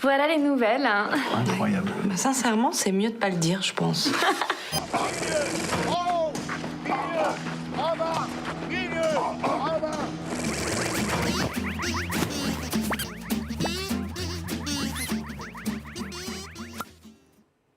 Voilà les nouvelles. Hein. Incroyable. Bah, sincèrement, c'est mieux de pas le dire, je pense.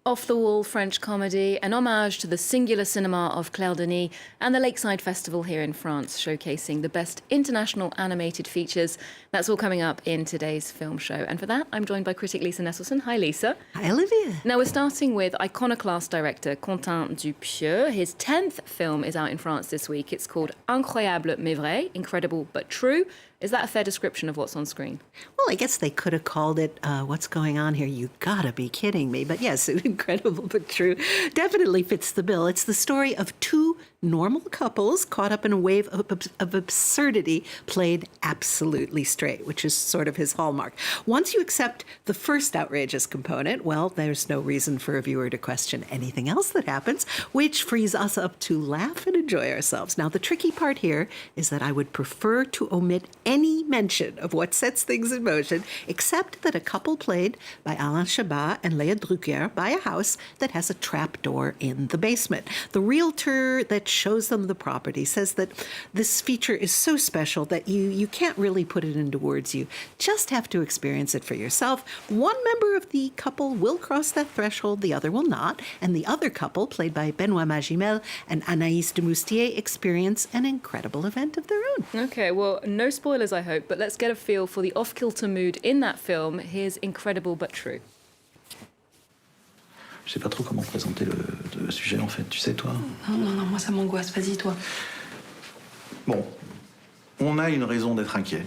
Off-the-wall French comedy, an homage to the singular cinema of Claire Denis and the Lakeside Festival here in France, showcasing the best international animated features. That's all coming up in today's film show. And for that, I'm joined by critic Lisa Nesselson. Hi, Lisa. Hi, Olivia. Now, we're starting with Iconoclastic director Quentin Dupieux. His 10th film is out in France this week. It's called Incroyable mais vrai, incredible but true. Is that a fair description of what's on screen? Well, I guess they could have called it, What's Going On Here? You gotta be kidding me. But yes, incredible but true. Definitely fits the bill. It's the story of two normal couples caught up in a wave of absurdity played absolutely straight, which is sort of his hallmark. Once you accept the first outrageous component, well, there's no reason for a viewer to question anything else that happens, which frees us up to laugh and enjoy ourselves. Now, the tricky part here is that I would prefer to omit any mention of what sets things in motion, except that a couple played by Alain Chabat and Léa Drucker buy a house that has a trapdoor in the basement. The realtor that shows them the property says that this feature is so special that you can't really put it into words. You just have to experience it for yourself. One member of the couple will cross that threshold, the other will not, and the other couple, played by Benoît Magimel and Anaïs de Moustier, experience an incredible event of their own. Okay, well, no spoilers, I hope, but let's get a feel for the off-kilter mood in that film. Here's Incredible but True. Je sais pas trop comment présenter le sujet, en fait. Tu sais, toi? Non, moi, ça m'angoisse. Vas-y, toi. Bon, on a une raison d'être inquiet.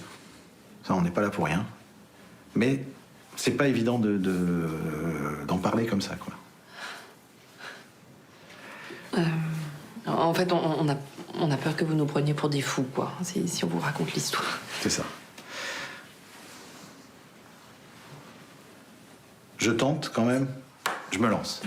Ça, on n'est pas là pour rien. Mais c'est pas évident d'en parler comme ça, quoi. En fait, on a peur que vous nous preniez pour des fous, quoi, si on vous raconte l'histoire. C'est ça. Je tente, quand même. Je me lance.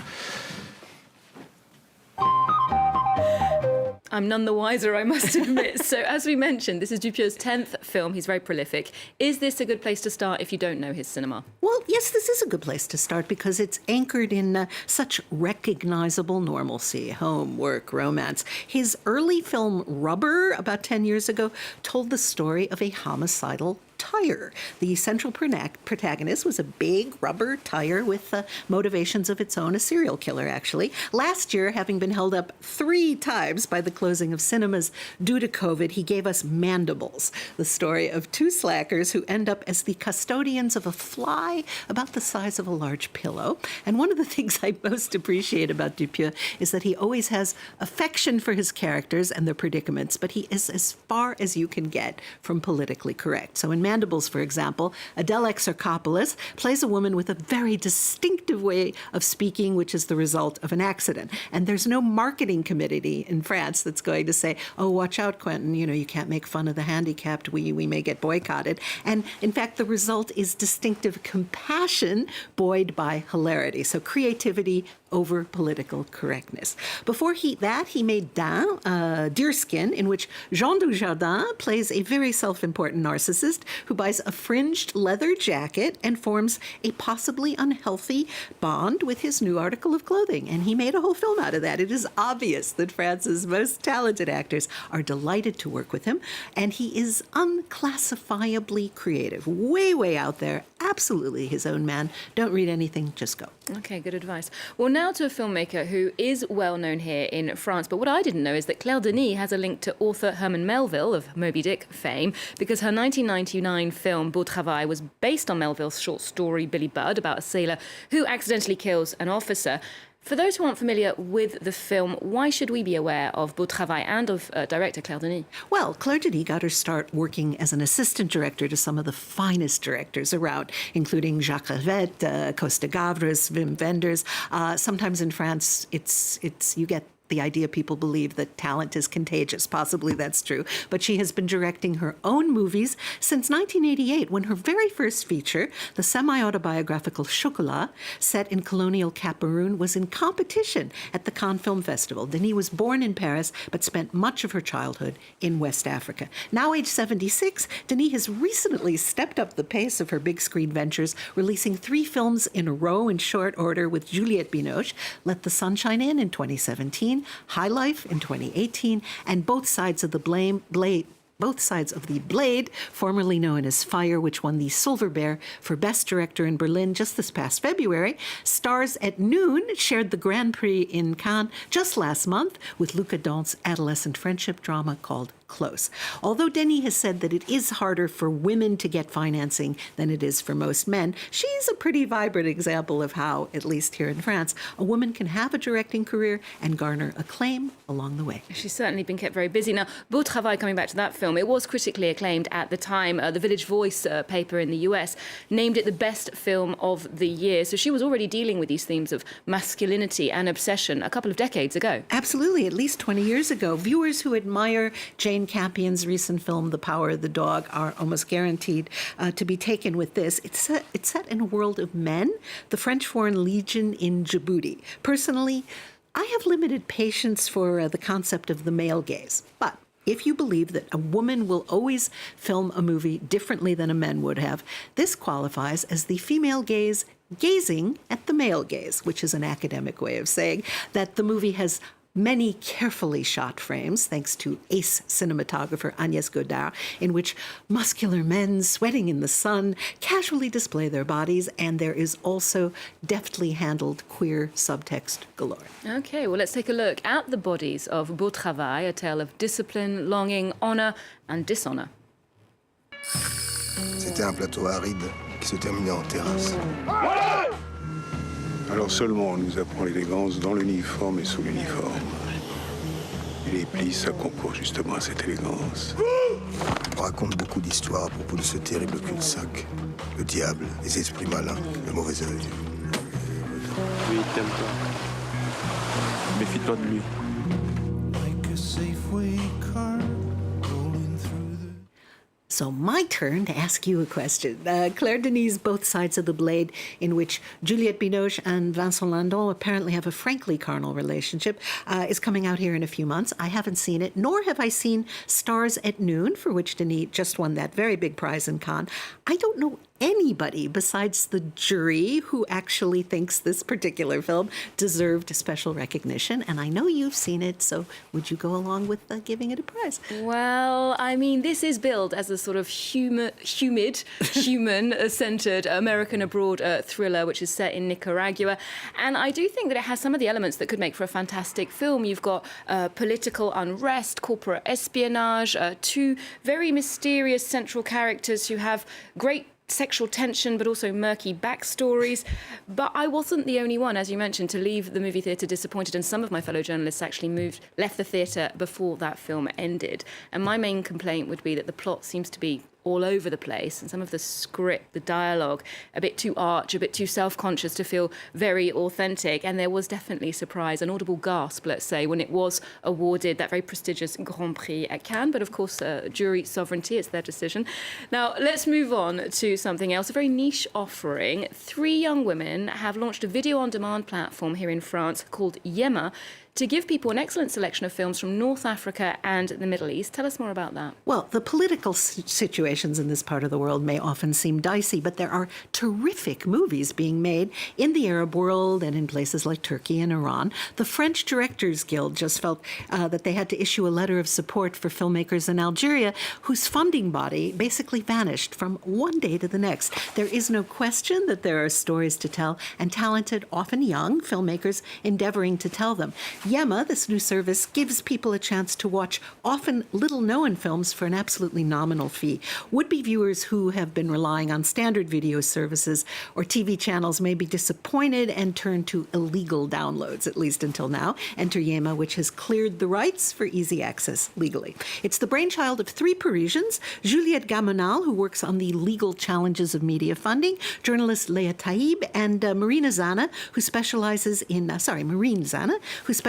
I'm none the wiser, I must admit. So, as we mentioned, this is Dupieux's 10th film. He's very prolific. Is this a good place to start if you don't know his cinema? Well, yes, this is a good place to start because it's anchored in such recognizable normalcy: home, work, romance. His early film Rubber, about 10 years ago, told the story of a homicidal tire. The central protagonist was a big rubber tire with motivations of its own, a serial killer, actually. Last year, having been held up 3 times by the closing of cinemas due to COVID, he gave us Mandibles, the story of 2 slackers who end up as the custodians of a fly about the size of a large pillow. And one of the things I most appreciate about Dupieux is that he always has affection for his characters and their predicaments, but he is as far as you can get from politically correct. So in Mandibles, for example, Adele Exarchopoulos plays a woman with a very distinctive way of speaking, which is the result of an accident. And there's no marketing committee in France that's going to say, oh, watch out, Quentin, you can't make fun of the handicapped, we may get boycotted. And in fact, the result is distinctive compassion buoyed by hilarity. So creativity over political correctness. Before that, he made Deerskin, in which Jean Dujardin plays a very self-important narcissist who buys a fringed leather jacket and forms a possibly unhealthy bond with his new article of clothing. And he made a whole film out of that. It is obvious that France's most talented actors are delighted to work with him, and he is unclassifiably creative, way out there, absolutely his own man. Don't read anything, just go. Okay, good advice. Well, now to a filmmaker who is well known here in France, but what I didn't know is that Claire Denis has a link to author Herman Melville of Moby Dick fame, because her 1999 film Beau Travail was based on Melville's short story Billy Budd about a sailor who accidentally kills an officer. For those who aren't familiar with the film, why should we be aware of Beau Travail and of director Claire Denis? Well, Claire Denis got her start working as an assistant director to some of the finest directors around, including Jacques Rivette, Costa Gavras, Wim Wenders. Sometimes in France, you get the idea people believe that talent is contagious. Possibly that's true. But she has been directing her own movies since 1988, when her very first feature, the semi-autobiographical Chocolat, set in colonial Cameroon, was in competition at the Cannes Film Festival. Denis was born in Paris, but spent much of her childhood in West Africa. Now age 76, Denis has recently stepped up the pace of her big screen ventures, releasing 3 films in a row in short order with Juliette Binoche: Let the Sunshine In 2017, High Life in 2018, and Both Sides of the Blade, formerly known as Fire, which won the Silver Bear for Best Director in Berlin just this past February. Stars at Noon shared the Grand Prix in Cannes just last month with Luca Dante's adolescent friendship drama called Close. Although Denis has said that it is harder for women to get financing than it is for most men, she's a pretty vibrant example of how, at least here in France, a woman can have a directing career and garner acclaim along the way. She's certainly been kept very busy. Now, Beau Travail, coming back to that film, it was critically acclaimed at the time. The Village Voice paper in the US named it the best film of the year. So she was already dealing with these themes of masculinity and obsession a couple of decades ago. Absolutely, at least 20 years ago. Viewers who admire Jane Campion's recent film, The Power of the Dog, are almost guaranteed to be taken with this. It's set in a world of men, the French Foreign Legion in Djibouti. Personally, I have limited patience for the concept of the male gaze, but if you believe that a woman will always film a movie differently than a man would have, this qualifies as the female gaze gazing at the male gaze, which is an academic way of saying that the movie has many carefully shot frames, thanks to ace cinematographer Agnès Godard, in which muscular men sweating in the sun casually display their bodies, and there is also deftly handled queer subtext galore. Okay, well, let's take a look at the bodies of Beau Travail, a tale of discipline, longing, honour and dishonour. C'était un plateau aride qui se terminait en terrasse. Alors seulement on nous apprend l'élégance dans l'uniforme et sous l'uniforme. Et les plis, ça concourt justement à cette élégance. On raconte beaucoup d'histoires à propos de ce terrible cul-de-sac. Le diable, les esprits malins, le mauvais œil. Oui, il t'aime toi. Méfie-toi de lui. So my turn to ask you a question. Claire Denis' Both Sides of the Blade, in which Juliette Binoche and Vincent Lindon apparently have a frankly carnal relationship, is coming out here in a few months. I haven't seen it, nor have I seen Stars at Noon, for which Denis just won that very big prize in Cannes. I don't know anybody besides the jury who actually thinks this particular film deserved special recognition, and I know you've seen it, so would you go along with giving it a prize? Well, I mean, this is billed as a sort of human-centered American abroad thriller, which is set in Nicaragua, and I do think that it has some of the elements that could make for a fantastic film. You've got political unrest, corporate espionage, 2 very mysterious central characters who have great sexual tension, but also murky backstories. But I wasn't the only one, as you mentioned, to leave the movie theatre disappointed, and some of my fellow journalists actually left the theatre before that film ended. And my main complaint would be that the plot seems to be all over the place, and some of the script, the dialogue, a bit too arch, a bit too self-conscious to feel very authentic. And there was definitely surprise, an audible gasp, let's say, when it was awarded that very prestigious Grand Prix at Cannes. But of course, jury sovereignty, it's their decision. Now, let's move on to something else, a very niche offering. 3 young women have launched a video-on-demand platform here in France called Yema, to give people an excellent selection of films from North Africa and the Middle East. Tell us more about that. Well, the political situations in this part of the world may often seem dicey, but there are terrific movies being made in the Arab world and in places like Turkey and Iran. The French Directors Guild just felt that they had to issue a letter of support for filmmakers in Algeria whose funding body basically vanished from one day to the next. There is no question that there are stories to tell, and talented, often young, filmmakers endeavoring to tell them. Yema, this new service, gives people a chance to watch often little-known films for an absolutely nominal fee. Would-be viewers who have been relying on standard video services or TV channels may be disappointed and turn to illegal downloads, at least until now. Enter Yema, which has cleared the rights for easy access legally. It's the brainchild of 3 Parisians: Juliette Gamonal, who works on the legal challenges of media funding, journalist Leah Taib, and Marine Zana, who specializes in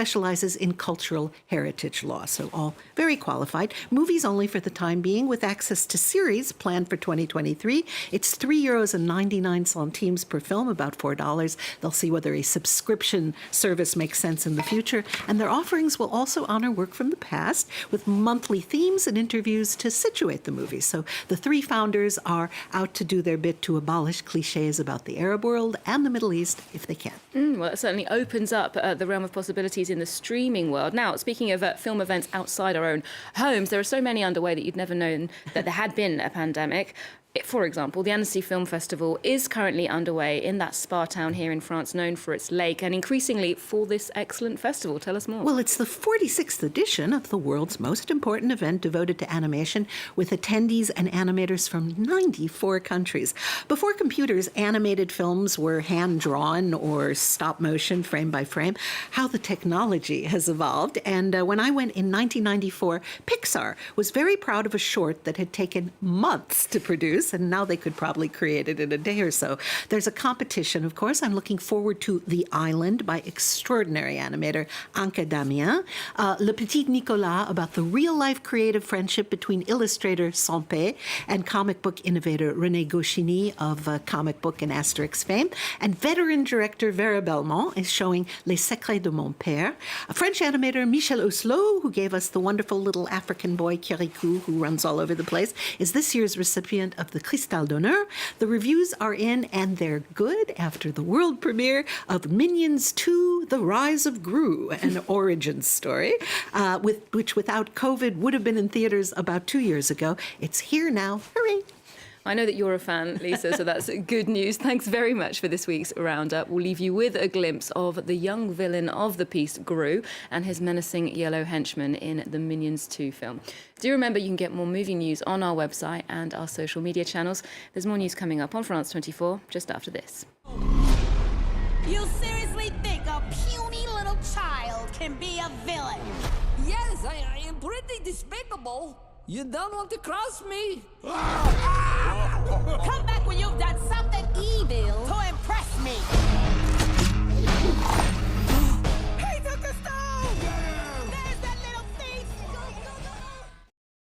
specializes in cultural heritage law. So all very qualified. Movies only for the time being, with access to series planned for 2023. It's €3.99 per film, about $4. They'll see whether a subscription service makes sense in the future. And their offerings will also honor work from the past with monthly themes and interviews to situate the movie. So the three founders are out to do their bit to abolish cliches about the Arab world and the Middle East if they can. Well, it certainly opens up the realm of possibilities in the streaming world. Now, speaking of film events outside our own homes, there are so many underway that you'd never known that there had been a pandemic. For example, the Annecy Film Festival is currently underway in that spa town here in France known for its lake and increasingly for this excellent festival. Tell us more. Well, it's the 46th edition of the world's most important event devoted to animation, with attendees and animators from 94 countries. Before computers, animated films were hand-drawn or stop-motion, frame by frame. How the technology has evolved. And when I went in 1994, Pixar was very proud of a short that had taken months to produce, and now they could probably create it in a day or so. There's a competition, of course. I'm looking forward to The Island by extraordinary animator Anke Damien. Le Petit Nicolas, about the real-life creative friendship between illustrator Sampé and comic book innovator René Goscinny of comic book and Asterix fame. And veteran director Vera Belmont is showing Les Secrets de mon Père. A French animator Michel Oslo, who gave us the wonderful little African boy Kirikou, who runs all over the place, is this year's recipient of the Cristal d'Honneur. The reviews are in, and they're good after the world premiere of Minions 2, The Rise of Gru, an origin story, which without COVID would have been in theaters about 2 years ago. It's here now. Hooray! I know that you're a fan, Lisa, so that's good news. Thanks very much for this week's Roundup. We'll leave you with a glimpse of the young villain of the piece, Gru, and his menacing yellow henchman in the Minions 2 film. Do remember you can get more movie news on our website and our social media channels. There's more news coming up on France 24 just after this. You seriously think a puny little child can be a villain? Yes, I am pretty despicable. You don't want to cross me? Come back when you've done something evil to impress me.